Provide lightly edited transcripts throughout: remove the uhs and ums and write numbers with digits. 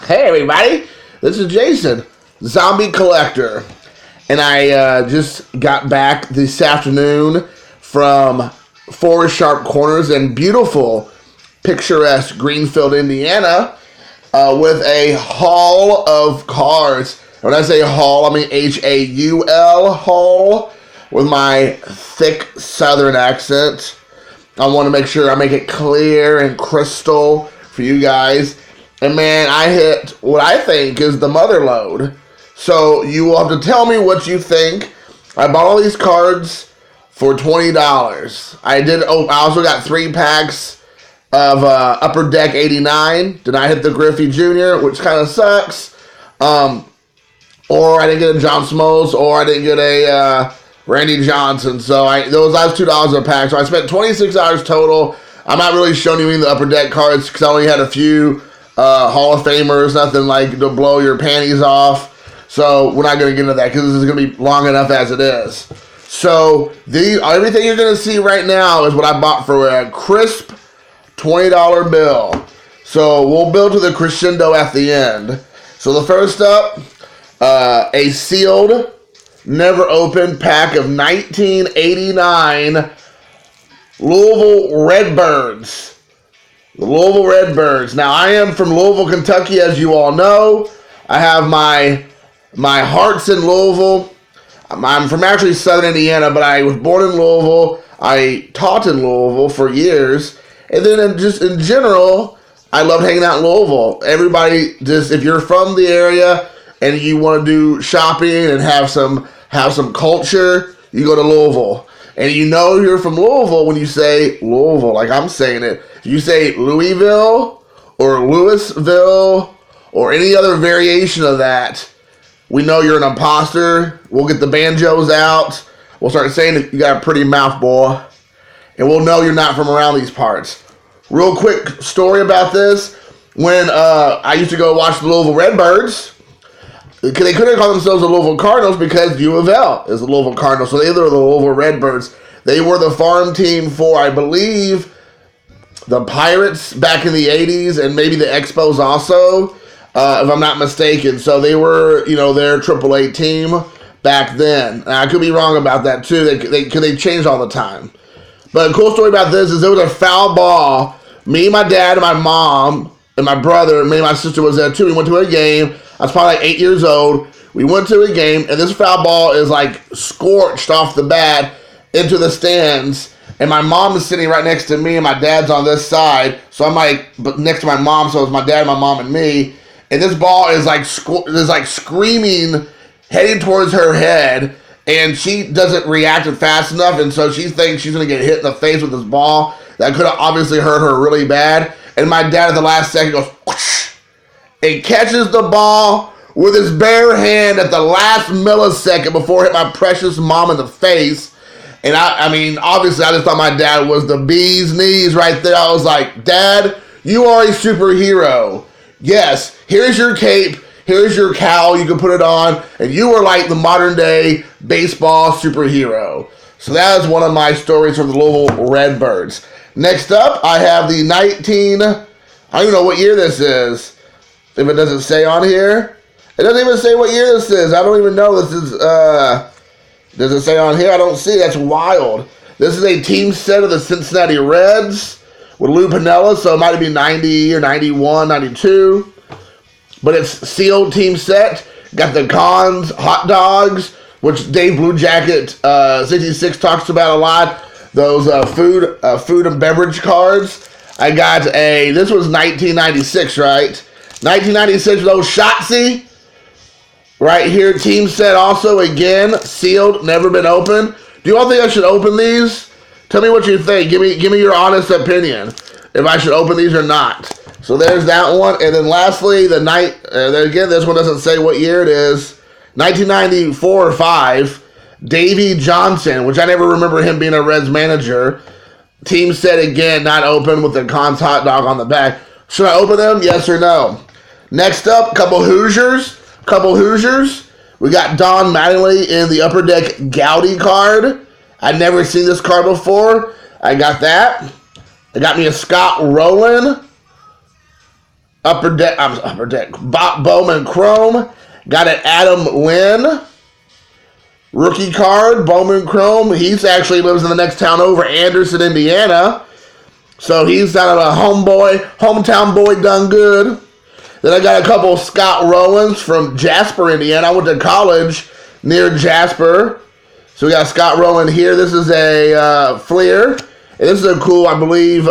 Hey everybody, this is Jason, Zombie Collector, and I just got back this afternoon from Forest Sharp Corners in beautiful, picturesque Greenfield, Indiana, with a haul of cars. When I say haul, I mean H-A-U-L, haul, with my thick southern accent. I want to make sure I make it clear and crystal for you guys. And man, I hit what I think is the mother load. So you will have to tell me what you think. I bought all these cards for $20. I also got 3 packs of Upper Deck 89. Did not hit the Griffey Jr., which kind of sucks. Or I didn't get a John Smoltz, or I didn't get a Randy Johnson. So those was $2 a pack. So I spent $26 total. I'm not really showing you any of the Upper Deck cards because I only had a few Hall of Famers, nothing like to blow your panties off. So we're not going to get into that because this is going to be long enough as it is. So everything you're going to see right now is what I bought for a crisp $20 bill. So we'll build to the crescendo at the end. So the first up, a sealed, never opened pack of 1989 Louisville Redbirds. The Louisville Redbirds. Now, I am from Louisville, Kentucky, as you all know. I have my hearts in Louisville. I'm from actually Southern Indiana, but I was born in Louisville. I taught in Louisville for years. And then in general, I loved hanging out in Louisville. Everybody, if you're from the area and you want to do shopping and have some culture, you go to Louisville. And you know you're from Louisville when you say Louisville, like I'm saying it. If you say Louisville or Louisville or any other variation of that, we know you're an imposter. We'll get the banjos out. We'll start saying you got a pretty mouth, boy. And we'll know you're not from around these parts. Real quick story about this. When I used to go watch the Louisville Redbirds, they couldn't call themselves the Louisville Cardinals because U of L is the Louisville Cardinals. So they were the Louisville Redbirds. They were the farm team for, I believe, the Pirates back in the 80s and maybe the Expos also, if I'm not mistaken. So they were, their AAA team back then. And I could be wrong about that too. They changed all the time. But a cool story about this is there was a foul ball. Me, my dad, and my mom, and my brother, and maybe my sister was there too. We went to a game. I was probably like 8 years old. We went to a game, and this foul ball is like scorched off the bat into the stands. And my mom is sitting right next to me, and my dad's on this side. So I'm like next to my mom, so it's my dad, my mom, and me. And this ball is like screaming, heading towards her head, and she doesn't react fast enough, and so she thinks she's gonna get hit in the face with this ball that could have obviously hurt her really bad. And my dad at the last second goes whoosh, and catches the ball with his bare hand at the last millisecond before it hit my precious mom in the face. And I mean, obviously, I just thought my dad was the bee's knees right there. I was like, Dad, you are a superhero. Yes, here's your cape. Here's your cowl. You can put it on. And you are like the modern day baseball superhero. So that is one of my stories from the Louisville Redbirds. Next up, I have the I don't even know what year this is. If it doesn't say on here. It doesn't even say what year this is. I don't even know this is, does it say on here? I don't see. That's wild. This is a team set of the Cincinnati Reds with Lou Piniella, so it might be 90 or 91, 92. But it's sealed team set. Got the Cons hot dogs, which Dave Blue Jacket 66 talks about a lot. Those food and beverage cards. I got this was 1996, right? 1996 with those Shotzi. Right here, team set also, again, sealed, never been opened. Do you all think I should open these? Tell me what you think. Give me your honest opinion if I should open these or not. So there's that one. And then lastly, again, this one doesn't say what year it is. 1994 or 5, Davey Johnson, which I never remember him being a Reds manager. Team set again, not open with the Cons hot dog on the back. Should I open them? Yes or no? Next up, couple Hoosiers. We got Don Mattingly in the Upper Deck Gowdy card. I'd never seen this card before. I got that. I got me a Scott Rowland. Bowman Chrome. Got an Adam Lynn rookie card, Bowman Chrome. He's actually lives in the next town over, Anderson, Indiana. So he's kind of a hometown boy done good. Then I got a couple of Scott Rowans from Jasper, Indiana. I went to college near Jasper. So we got Scott Rowan here. This is a Fleer. And this is a cool, I believe,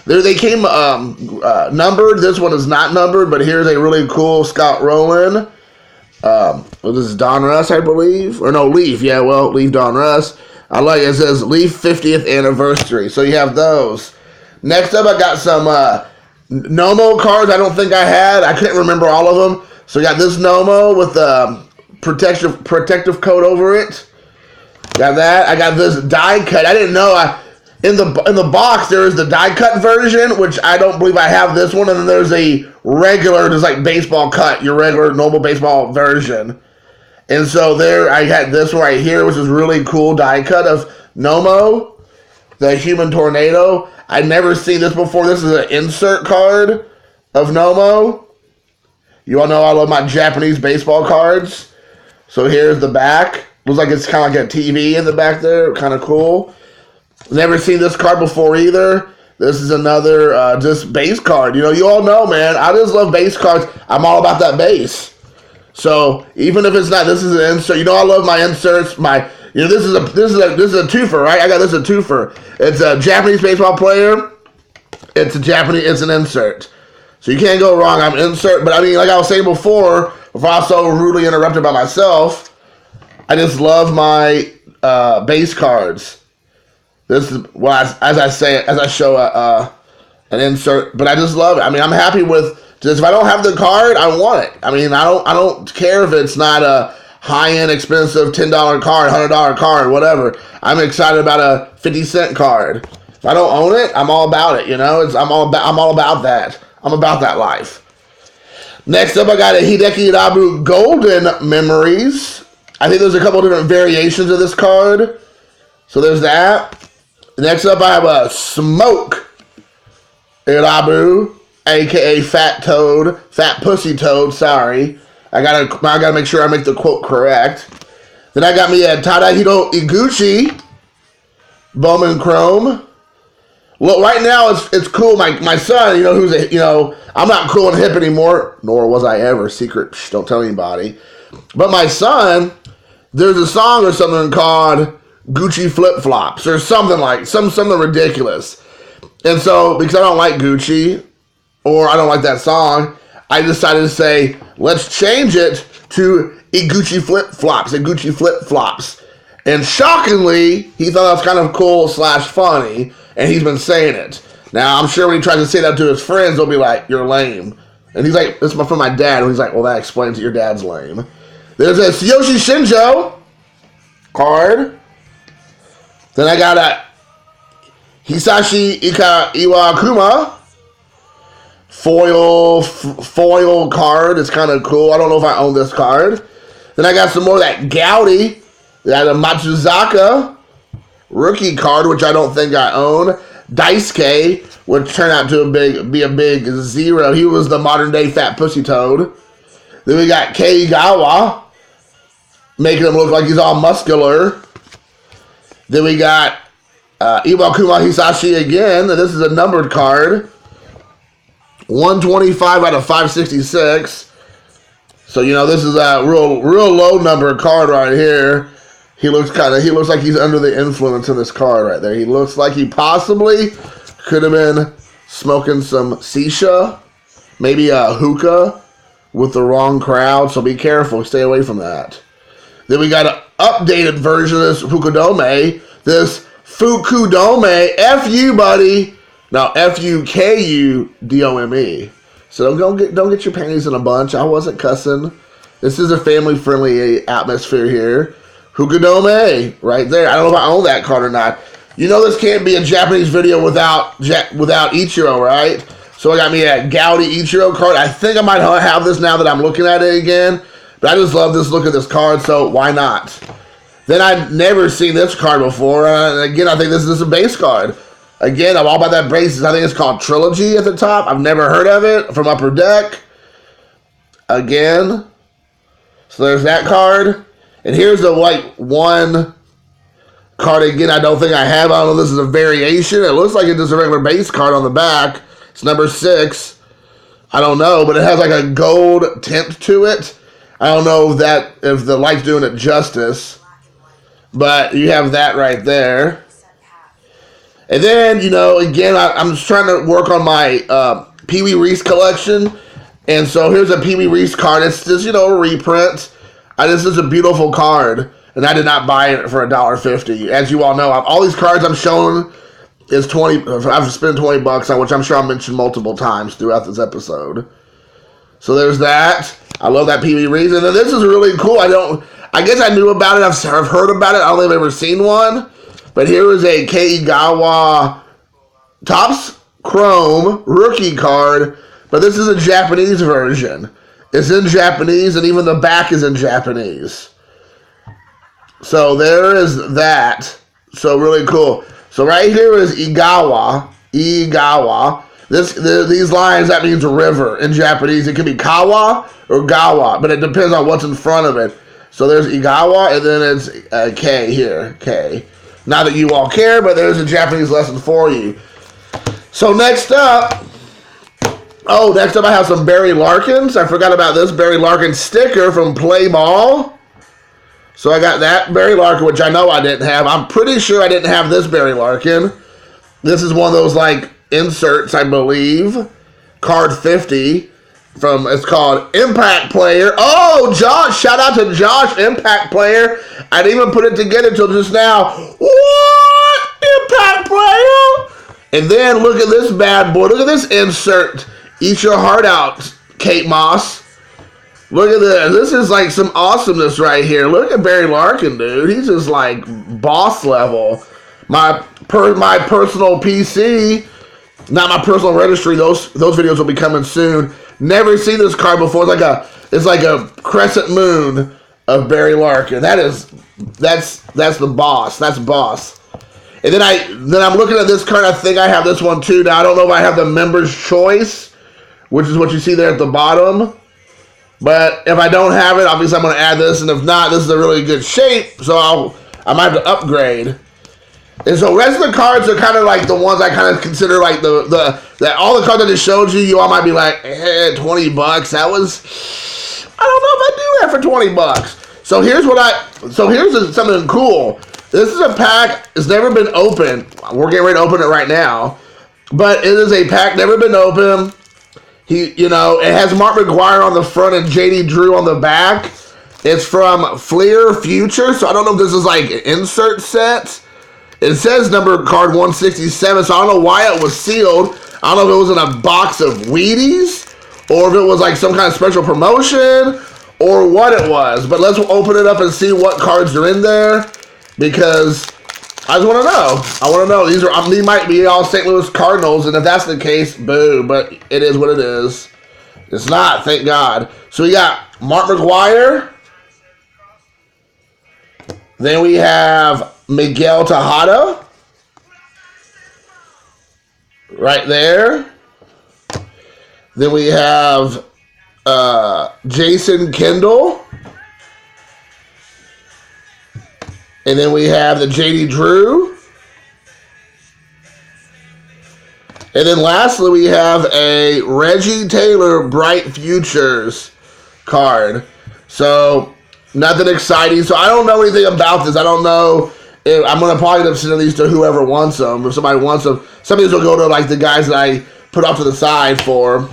they came numbered. This one is not numbered, but here's a really cool Scott Rowan. This is Don Russ, I believe. Or no, Leaf. Yeah, well, Leaf Don Russ. I like it. It says Leaf 50th anniversary. So you have those. Next up, I got some Nomo cards I don't think I had. I can't remember all of them. So we got this Nomo with the protective coat over it. Got that. I got this die cut. I didn't know. In the box, there is the die cut version, which I don't believe I have this one. And then there's a regular, just like baseball cut, your regular normal baseball version. And so there, I had this one right here, which is really cool die cut of Nomo, the Human Tornado. I'd never seen this before. This is an insert card of Nomo. You all know I love my Japanese baseball cards. So here's the back. Looks like it's kind of like a TV in the back there. Kind of cool. Never seen this card before either. This is another just base card. You know, you all know, man. I just love base cards. I'm all about that base. So even if it's not, this is an insert. You know, I love my inserts. This is a twofer, right? I got this a twofer. It's a Japanese baseball player. It's an insert. So you can't go wrong. I'm insert, but I mean, like I was saying before I was so rudely interrupted by myself, I just love my base cards. This is as I show an insert, but I just love it. I mean, I'm happy with just if I don't have the card, I want it. I mean, I don't care if it's not a high-end, expensive $10 card, $100 card, whatever. I'm excited about a 50-cent card. If I don't own it, I'm all about it. You know, I'm all about that. I'm about that life. Next up, I got a Hideki Irabu Golden Memories. I think there's a couple different variations of this card. So there's that. Next up, I have a Smoke Irabu, a.k.a. Fat Pussy Toad, sorry. I gotta make sure I make the quote correct. Then I got me a Tadahito Iguchi Bowman Chrome. Well, right now it's cool. My son, I'm not cool and hip anymore, nor was I ever. Secret, don't tell anybody. But my son, there's a song or something called Gucci Flip Flops or something like something ridiculous. And so because I don't like Gucci or I don't like that song, I decided to say let's change it to Gucci Flip Flops. Gucci Flip Flops. And shockingly, he thought that was kind of cool / funny, and he's been saying it. Now I'm sure when he tries to say that to his friends, they'll be like, "You're lame." And he's like, "This is from my dad." And he's like, "Well, that explains that your dad's lame." There's a Tsuyoshi Shinjo card. Then I got a Hisashi Iwakuma foil card. It's kind of cool. I don't know if I own this card. Then I got some more of that Gowdy, that Matsuzaka rookie card, which I don't think I own. Daisuke, which turned out to be a big zero. He was the modern day Fat Pussy Toad. Then we got Keigawa, making him look like he's all muscular. Then we got Iwakuma Hisashi again. And this is a numbered card. 125 out of 566. So, this is a real low number card right here. He looks like he's under the influence of this card right there. He looks like he possibly could have been smoking some shisha, maybe a hookah with the wrong crowd. So be careful. Stay away from that. Then we got an updated version of this Fukudome. This Fukudome, F-U, buddy. Now, F-U-K-U-D-O-M-E. So don't get your panties in a bunch. I wasn't cussing. This is a family-friendly atmosphere here. Fukudome, right there. I don't know if I own that card or not. This can't be a Japanese video without Ichiro, right? So I got me a Gowdy Ichiro card. I think I might have this now that I'm looking at it again. But I just love this look at this card, so why not? Then I'd never seen this card before. And again, I think this is a base card. Again, I'm all about that bases. I think it's called Trilogy at the top. I've never heard of it. From Upper Deck. Again. So there's that card. And here's the one card again I don't think I have. I don't know if this is a variation. It looks like it's just a regular base card on the back. It's number 6. I don't know, but it has like a gold tint to it. I don't know if the light's doing it justice. But you have that right there. And then, you know, again, I'm just trying to work on my Pee Wee Reese collection. And so here's a Pee Wee Reese card. It's just, you know, a reprint. This is a beautiful card. And I did not buy it for $1.50. As you all know, all these cards I'm showing is 20. I've spent $20 on, which I'm sure I'll mention multiple times throughout this episode. So there's that. I love that Pee Wee Reese. And then this is really cool. I guess I knew about it. I've heard about it. I don't think I've ever seen one. But here is a Keigawa Topps Chrome rookie card. But this is a Japanese version. It's in Japanese, and even the back is in Japanese. So there is that. So really cool. So right here is Igawa. These lines, that means river in Japanese. It could be Kawa or Gawa, but it depends on what's in front of it. So there's Igawa, and then it's K here. K. Not that you all care, but there's a Japanese lesson for you. So next up I have some Barry Larkins. I forgot about this Barry Larkin sticker from Play Ball. So I got that Barry Larkin, which I know I didn't have. I'm pretty sure I didn't have this Barry Larkin. This is one of those, like, inserts, I believe. Card 50. It's called Impact Player. Oh, Josh. Shout out to Josh, Impact Player. I didn't even put it together until just now. What? Impact Player? And then look at this bad boy. Look at this insert. Eat your heart out, Kate Moss. Look at this. This is like some awesomeness right here. Look at Barry Larkin, dude. He's just like boss level. My personal PC, not my personal registry. Those videos will be coming soon. Never seen this card before. It's like a crescent moon of Barry Larkin. That's the boss. That's boss. And then I'm looking at this card. I think I have this one too. Now I don't know if I have the Members' Choice, which is what you see there at the bottom. But if I don't have it, obviously I'm going to add this. And if not, this is a really good shape. So I might have to upgrade. And so the rest of the cards are kind of like the ones I kind of consider like all the cards I just showed you. You all might be like, $20. That was, I don't know if I do that for $20. So here's something cool. This is a pack. It's never been opened. We're getting ready to open it right now. But it is a pack never been opened. It has Mark McGwire on the front and JD Drew on the back. It's from Fleer Future. So I don't know if this is like an insert set. It says number card 167, so I don't know why it was sealed. I don't know if it was in a box of Wheaties, or if it was like some kind of special promotion, or what it was. But let's open it up and see what cards are in there, because I just want to know. I want to know. These might be all St. Louis Cardinals, and if that's the case, boo. But it is what it is. It's not, thank God. So we got Mark McGwire. Then we have Miguel Tejada. Right there. Then we have Jason Kendall. And then we have the JD Drew. And then lastly, we have a Reggie Taylor Bright Futures card. So, nothing exciting. So, I don't know anything about this. I don't know if I'm going to probably send these to whoever wants them. If somebody wants them, some of these will go to like the guys that I put off to the side for.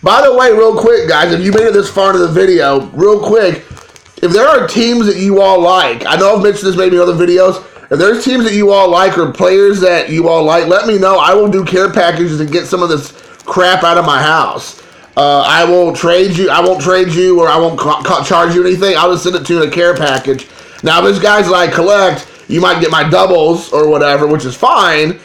By the way, real quick, guys, if you made it this far into the video, real quick, if there are teams that you all like, I know I've mentioned this maybe in other videos, if there's teams that you all like or players that you all like, let me know. I will do care packages and get some of this crap out of my house. I won't trade you, or I won't charge you anything. I'll just send it to you in a care package. Now, if there's guys that I collect, you might get my doubles or whatever, which is fine.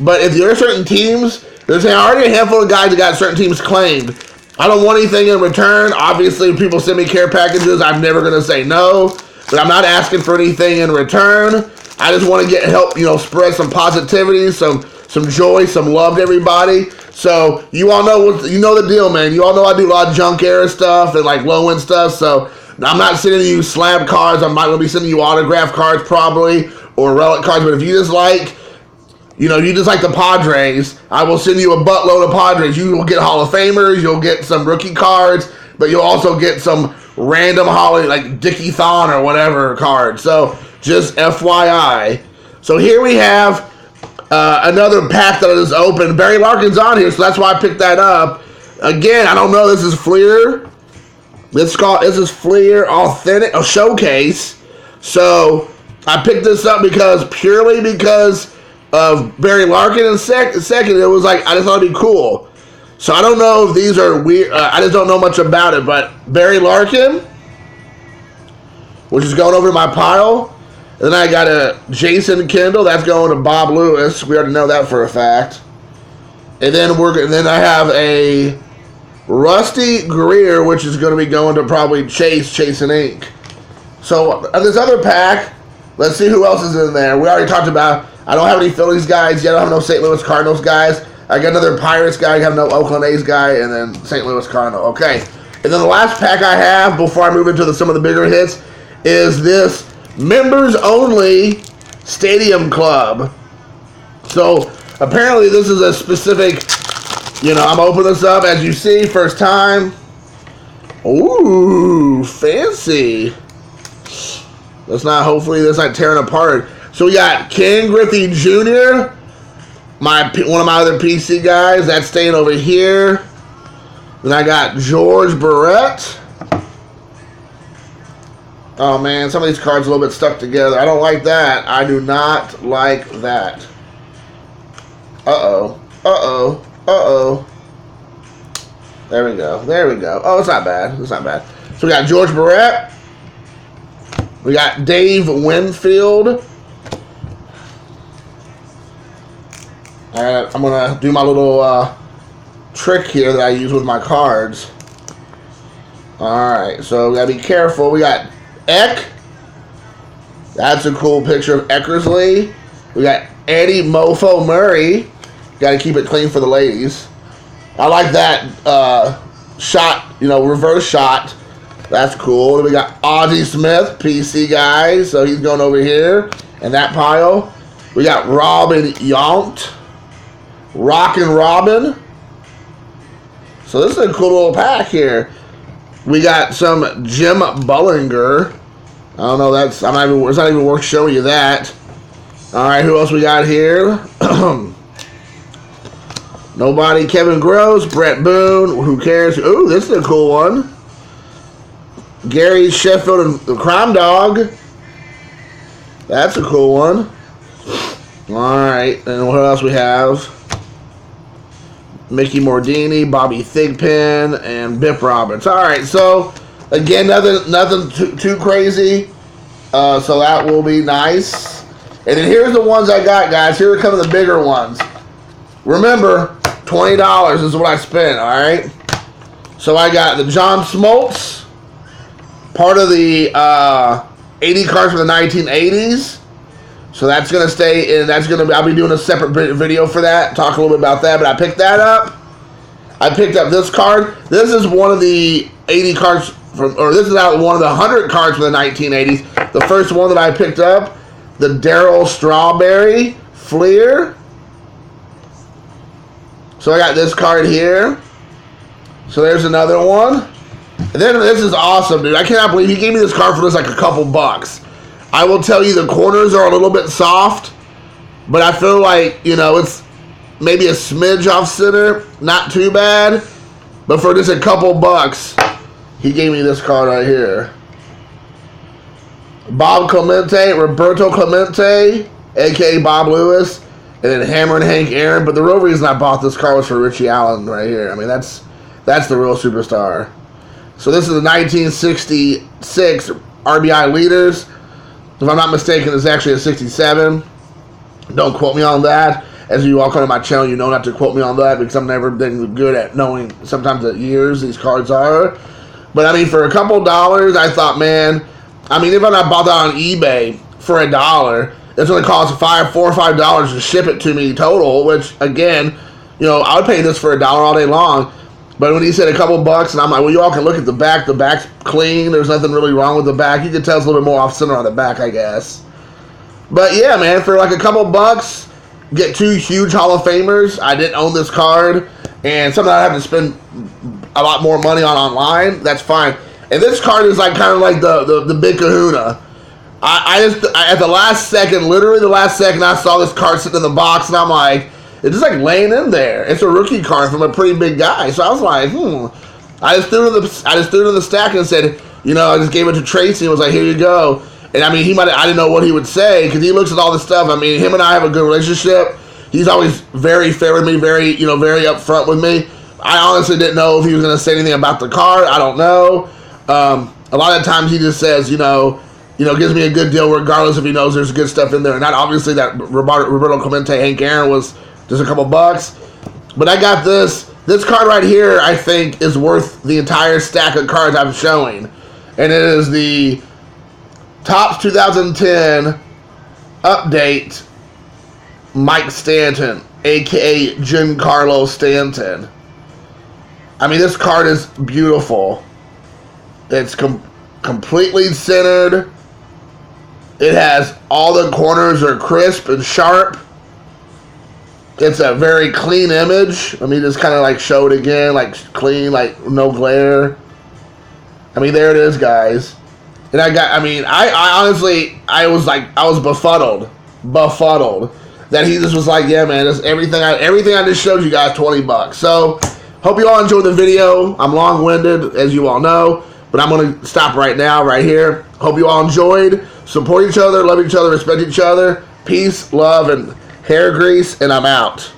But if there are certain teams, there's already a handful of guys that got certain teams claimed. I don't want anything in return. Obviously, if people send me care packages, I'm never going to say no. But I'm not asking for anything in return. I just want to help, spread some positivity, some some joy, some love to everybody. So you all know you know the deal, man. You all know I do a lot of junk era stuff and like low end stuff. So I'm not sending you slab cards. I'm not going to be sending you autograph cards probably or relic cards. But if you just like, you know, you just like the Padres, I will send you a buttload of Padres. You will get Hall of Famers. You'll get some rookie cards, but you'll also get some random like Dickie Thon or whatever cards. So just FYI. So here we have another pack that is open. Barry Larkin's on here, so that's why I picked that up. Again, I don't know. This is Fleer. This is Fleer Authentic, a showcase. So I picked this up purely because of Barry Larkin. And second, it was like I just thought it'd be cool. So I don't know if these are weird. I just don't know much about it. But Barry Larkin, which is going over to my pile. And then I got a Jason Kendall. That's going to Bob Lewis. We already know that for a fact. And then I have a Rusty Greer, which is going to be going to probably Chasing Ink. So this other pack, let's see who else is in there. We already talked about. I don't have any Phillies guys yet. I don't have no St. Louis Cardinals guys. I got another Pirates guy. I have no Oakland A's guy, and then St. Louis Cardinal. Okay. And then the last pack I have before I move into some of the bigger hits is this members only Stadium Club. So apparently this is a specific, you know, I'm opening this up as you see, first time. Ooh, fancy. Hopefully that's not tearing apart. So we got Ken Griffey Jr., one of my other PC guys. That's staying over here. Then I got George Barrett. Oh man, some of these cards are a little bit stuck together. I don't like that. I do not like that. Uh-oh. Uh-oh. Uh-oh. There we go. There we go. Oh, it's not bad. It's not bad. So we got George Barrett. We got Dave Winfield. I'm going to do my little trick here that I use with my cards. Alright, so we got to be careful. We got Eck. That's a cool picture of Eckersley. We got Eddie Mofo Murray. Got to keep it clean for the ladies. I like that shot, you know, reverse shot. That's cool. We got Ozzie Smith, PC guy. So he's going over here in that pile. We got Robin Yount. Rockin' Robin. So this is a cool little pack here. We got some Jim Bullinger. I don't know. It's not even worth showing you that. All right, who else we got here? Nobody. Kevin Gross, Brett Boone. Who cares? Ooh, this is a cool one. Gary Sheffield and the Crime Dog. That's a cool one. All right, and what else we have? Mickey Mordini, Bobby Thigpen, and Bip Roberts. All right, so again, nothing too crazy. So that will be nice. And then here's the ones I got, guys. Here are some of the bigger ones. Remember, $20 is what I spent. All right. So I got the John Smoltz, part of the 80 cards from the 1980s. So that's going to stay in. I'll be doing a separate video for that. Talk a little bit about that. But I picked that up. I picked up this card. This is one of the 80 cards this is one of the 100 cards from the 1980s. The first one that I picked up, the Darryl Strawberry Fleer. So I got this card here. So there's another one. And then this is awesome, dude. I cannot believe he gave me this card for just like a couple bucks. I will tell you the corners are a little bit soft, but I feel like, you know, it's maybe a smidge off center. Not too bad. But for just a couple bucks, he gave me this card right here. Bob Clemente, Roberto Clemente, a.k.a. Bob Lewis, and then Hammer and Hank Aaron. But the real reason I bought this card was for Richie Allen right here. I mean, that's the real superstar. So this is the 1966 RBI leaders. If I'm not mistaken, it's actually a 67. Don't quote me on that. As you all come to my channel, you know not to quote me on that because I'm never been good at knowing sometimes the years these cards are. But I mean, for a couple dollars, I thought, man, I mean, if I bought that on eBay for $1, it's going to cost $4 or $5 to ship it to me total, which, again, I would pay this for $1 all day long. But when he said a couple bucks, and I'm like, well, you all can look at the back. The back's clean. There's nothing really wrong with the back. You can tell it's a little bit more off-center on the back, I guess. But, yeah, man, for like a couple bucks, get 2 huge Hall of Famers. I didn't own this card, and something I have to spend a lot more money on online. That's fine. And this card is like kind of like the big kahuna. I just, at the last second, literally the last second, I saw this card sitting in the box, and I'm like, it's just like laying in there. It's a rookie card from a pretty big guy. So I was like, I just threw it in the stack and said, I just gave it to Tracy and was like, here you go. And I mean, I didn't know what he would say because he looks at all this stuff. I mean, him and I have a good relationship. He's always very fair with me, very upfront with me. I honestly didn't know if he was going to say anything about the card. I don't know. A lot of times he just says, gives me a good deal regardless if he knows there's good stuff in there. And not obviously that Roberto Clemente, Hank Aaron was just a couple bucks. But I got this. This card right here, I think, is worth the entire stack of cards I'm showing. And it is the Topps 2010 Update Mike Stanton, a.k.a. Giancarlo Stanton. I mean, this card is beautiful. It's completely centered. It has all the corners are crisp and sharp. It's a very clean image. Let me just kind of like show it again, like clean, like no glare. I mean, there it is, guys. And I honestly, I was befuddled that he just was like, yeah, man, that's everything I just showed you guys, $20. So, hope you all enjoyed the video. I'm long-winded, as you all know, but I'm going to stop right now, right here. Hope you all enjoyed. Support each other, love each other, respect each other. Peace, love, and hair grease, and I'm out.